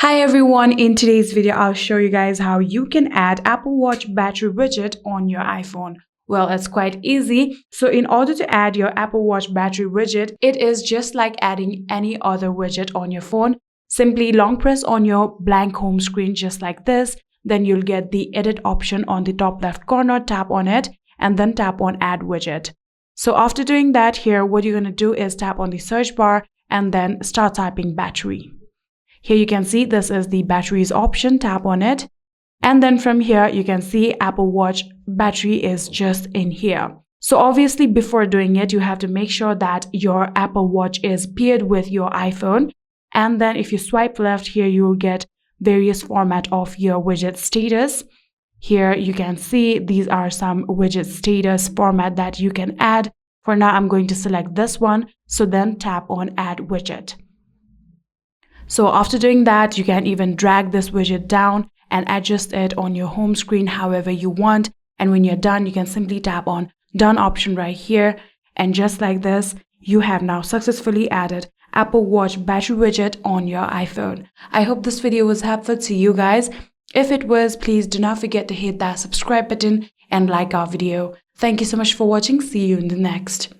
Hi everyone, in today's video I'll show you guys how you can add Apple Watch battery widget on your iPhone. Well, it's quite easy. So in order to add your Apple Watch battery widget, it is just like adding any other widget on your phone. Simply long press on your blank home screen just like this. Then you'll get the edit option on the top left corner, tap on it and then tap on add widget. So after doing that, here what you're going to do is tap on the search bar and then start typing battery. Here you can see this is the batteries option, tap on it. And then from here, you can see Apple Watch battery is just in here. So obviously before doing it, you have to make sure that your Apple Watch is paired with your iPhone. And then if you swipe left here, you will get various format of your widget status. Here you can see these are some widget status format that you can add. For now, I'm going to select this one. So then tap on add widget. So after doing that, you can even drag this widget down and adjust it on your home screen however you want. And when you're done, you can simply tap on done option right here. And just like this, you have now successfully added Apple Watch battery widget on your iPhone. I hope this video was helpful to you guys. If it was, please do not forget to hit that subscribe button and like our video. Thank you so much for watching. See you in the next.